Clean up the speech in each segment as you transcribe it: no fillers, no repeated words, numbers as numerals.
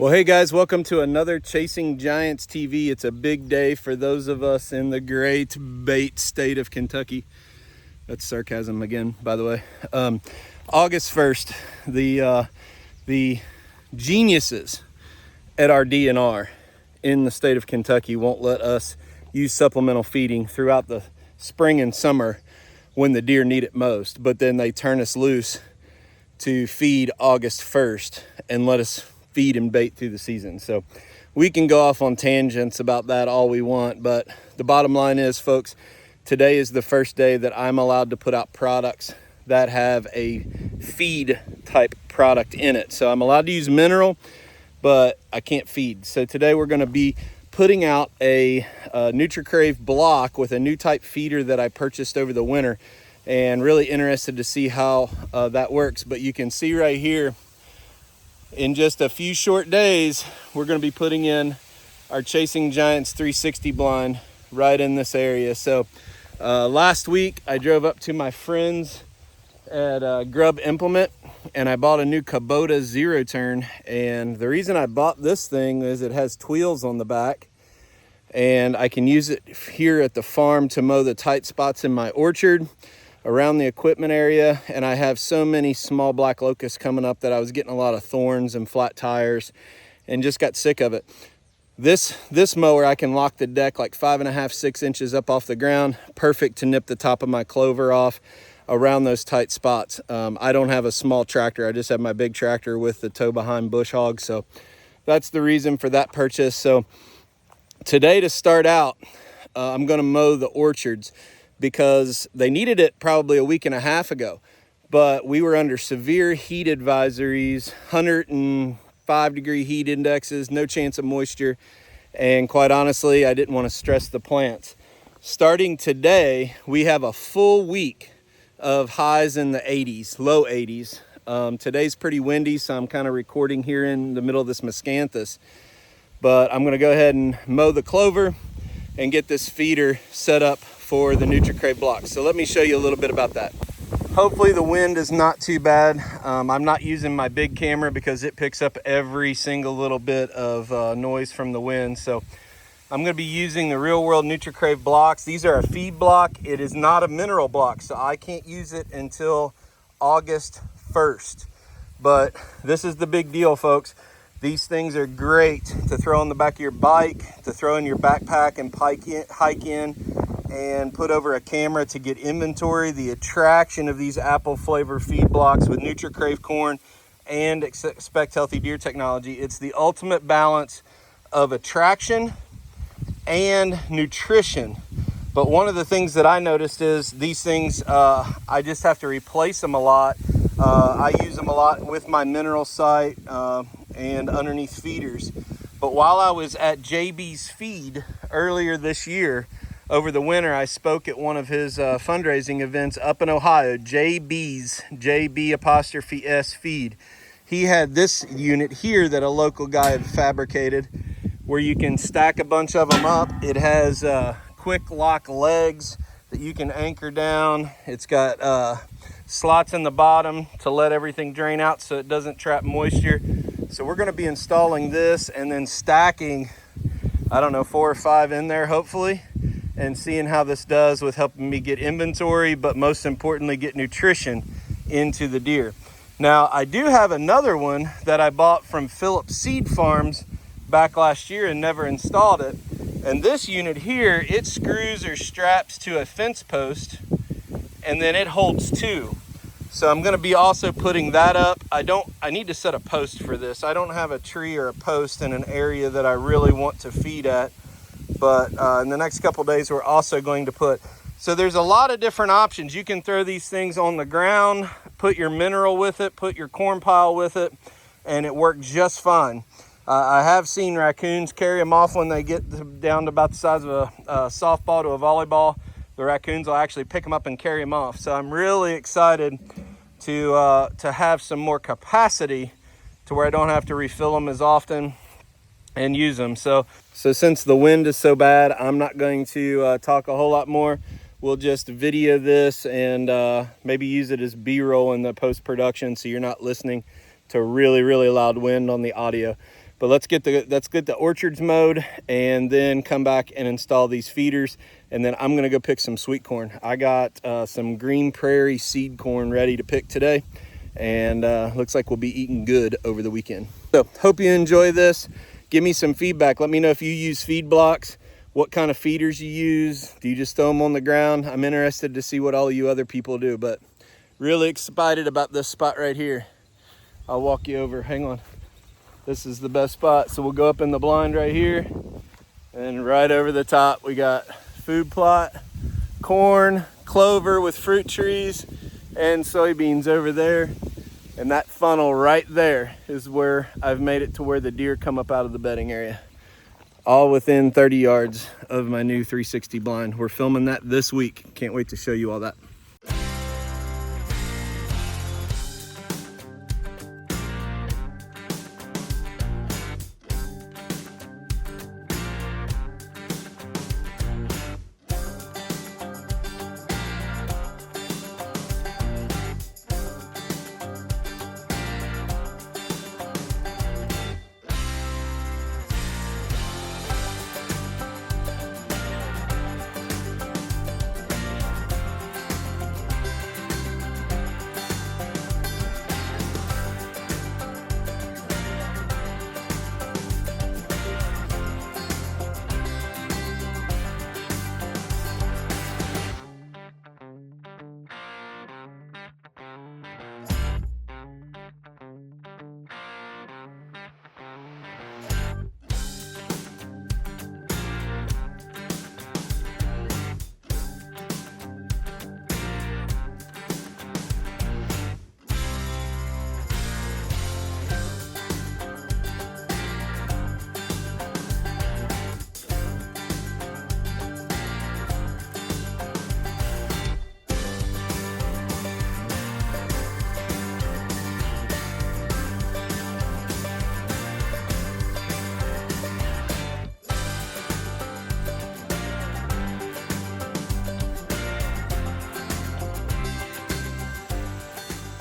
Well, hey guys, welcome to another Chasing Giants TV. It's a big day for those of us in the great bait state of Kentucky. That's sarcasm again, by the way. August 1st, the geniuses at our DNR in the state of Kentucky won't let us use supplemental feeding throughout the spring and summer when the deer need it most. But then they turn us loose to feed August 1st and let us feed and bait through the season. So we can go off on tangents about that all we want, but the bottom line is, folks, today is the first day that I'm allowed to put out products that have a feed type product in it. So I'm allowed to use mineral, but I can't feed. So today we're going to be putting out a Nutri Crave block with a new type feeder that I purchased over the winter, and really interested to see how that works. But you can see right here, in just a few short days, we're going to be putting in our Chasing Giants 360 blind right in this area. So last week I drove up to my friends at Grub Implement and I bought a new Kubota zero turn. And the reason I bought this thing is it has wheels on the back, and I can use it here at the farm to mow the tight spots in my orchard around the equipment area. And I have so many small black locusts coming up that I was getting a lot of thorns and flat tires and just got sick of it. This mower, I can lock the deck like 5.5, 6 inches up off the ground. Perfect to nip the top of my clover off around those tight spots. I don't have a small tractor. I just have my big tractor with the tow behind bush hog. So that's the reason for that purchase. So today, to start out, I'm going to mow the orchards, because they needed it probably a week and a half ago, but we were under severe heat advisories, 105-degree heat indexes, no chance of moisture, and quite honestly, I didn't want to stress the plants. Starting today, we have a full week of highs in the 80s, low 80s. Today's pretty windy, so I'm kind of recording here in the middle of this miscanthus, but I'm going to go ahead and mow the clover and get this feeder set up for the Nutri Crave block. So let me show you a little bit about that. Hopefully the wind is not too bad. I'm not using my big camera because it picks up every single little bit of noise from the wind. So I'm going to be using the Real World Nutri Crave blocks. These are a feed block. It is not a mineral block, so I can't use it until August 1st. But this is the big deal, folks. These things are great to throw on the back of your bike, to throw in your backpack and hike in, and put over a camera to get inventory. The attraction of these apple flavor feed blocks with Nutri Crave corn and Expect Healthy Deer technology, it's the ultimate balance of attraction and nutrition. But one of the things that I noticed is these things, I just have to replace them a lot. I use them a lot with my mineral site and underneath feeders. But while I was at JB's Feed earlier this year, over the winter, I spoke at one of his fundraising events up in Ohio, JB's, JB''S Feed. He had this unit here that a local guy had fabricated where you can stack a bunch of them up. It has quick lock legs that you can anchor down. It's got slots in the bottom to let everything drain out so it doesn't trap moisture. So we're going to be installing this and then stacking, I don't know, 4 or 5 in there hopefully, and seeing how this does with helping me get inventory, but most importantly get nutrition into the deer. Now I do have another one that I bought from Phillips Seed Farms back last year and never installed it. And this unit here, it screws or straps to a fence post and then it holds 2. So I'm going to be also putting that up. I need to set a post for this. I don't have a tree or a post in an area that I really want to feed at. But in the next couple days, we're also going to put, so there's a lot of different options. You can throw these things on the ground, put your mineral with it, put your corn pile with it, and it worked just fine. I have seen raccoons carry them off when they get down to about the size of a softball to a volleyball. The raccoons will actually pick them up and carry them off. So I'm really excited to have some more capacity to where I don't have to refill them as often and use them. So since the wind is so bad, I'm not going to talk a whole lot more. We'll just video this and maybe use it as B-roll in the post-production so you're not listening to really, really loud wind on the audio. But let's get the orchards mowed and then come back and install these feeders. And then I'm gonna go pick some sweet corn. I got some green prairie seed corn ready to pick today, and looks like we'll be eating good over the weekend. So hope you enjoy this. Give me some feedback. Let me know if you use feed blocks, what kind of feeders you use. Do you just throw them on the ground? I'm interested to see what all you other people do, but really excited about this spot right here. I'll walk you over, hang on. This is the best spot. So we'll go up in the blind right here, and right over the top we got food plot, corn, clover with fruit trees, and soybeans over there. And that funnel right there is where I've made it to where the deer come up out of the bedding area. All within 30 yards of my new 360 blind. We're filming that this week. Can't wait to show you all that.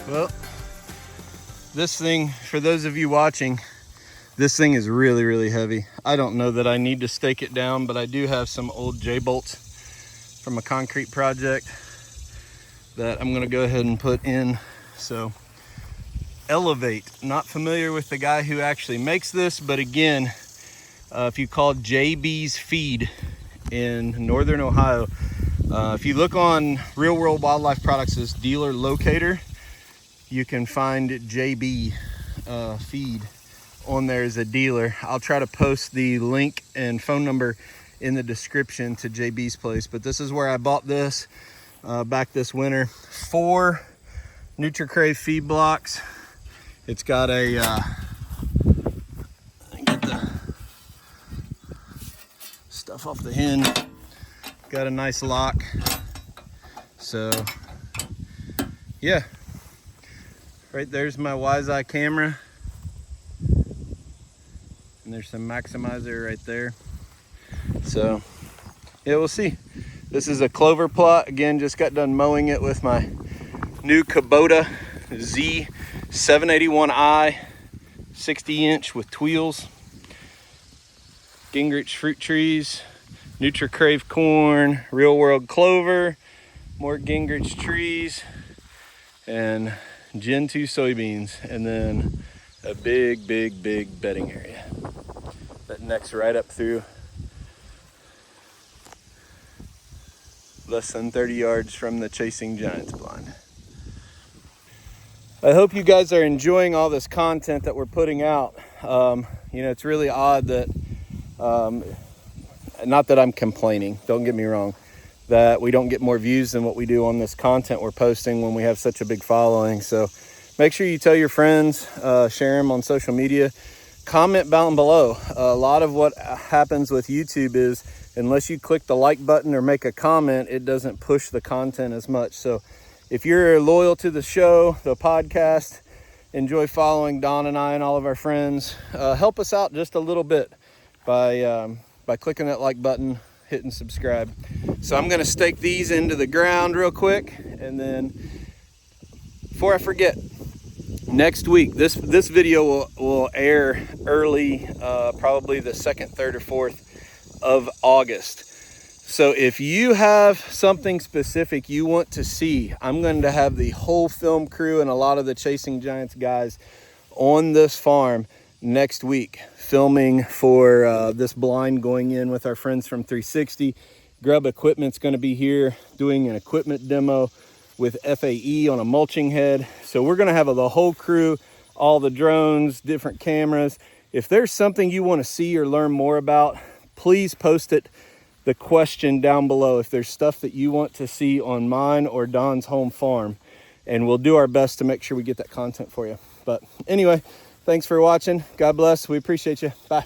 Well, this thing, for those of you watching, this thing is really, really heavy. I don't know that I need to stake it down, but I do have some old J-bolts from a concrete project that I'm gonna go ahead and put in. So, Elevate, not familiar with the guy who actually makes this, but again, if you call JB's Feed in Northern Ohio, if you look on Real World Wildlife Products' dealer locator, you can find JB Feed on there as a dealer. I'll try to post the link and phone number in the description to JB's place, but this is where I bought this back this winter. 4 Nutri Crave feed blocks. It's got a get the stuff off the hinge. Got a nice lock. So yeah, right there's my WiseEye camera, and there's some maximizer right there. So yeah, we'll see. This is a clover plot. Again, just got done mowing it with my new Kubota Z781i 60-inch with tweels. Gingrich fruit trees, Nutri Crave corn, Real World clover, more Gingrich trees, and Gen 2 soybeans, and then a big bedding area that necks right up through less than 30 yards from the Chasing Giants blind. I hope you guys are enjoying all this content that we're putting out. You know, it's really odd that, not that I'm complaining, don't get me wrong, that we don't get more views than what we do on this content we're posting when we have such a big following. So make sure you tell your friends, share them on social media, comment down below. A lot of what happens with YouTube is, unless you click the like button or make a comment, it doesn't push the content as much. So if you're loyal to the show, the podcast, enjoy following Don and I and all of our friends, help us out just a little bit by clicking that like button, hitting subscribe. So I'm gonna stake these into the ground real quick, and then before I forget, next week, this video will air early, probably the 2nd, 3rd, or 4th of August. So if you have something specific you want to see, I'm going to have the whole film crew and a lot of the Chasing Giants guys on this farm next week, filming for this blind going in with our friends from 360. Grub Equipment's going to be here doing an equipment demo with FAE on a mulching head. So we're going to have the whole crew, all the drones, different cameras. If there's something you want to see or learn more about, please post it, the question down below, if there's stuff that you want to see on mine or Don's home farm, and we'll do our best to make sure we get that content for you. But anyway, thanks for watching. God bless. We appreciate you. Bye.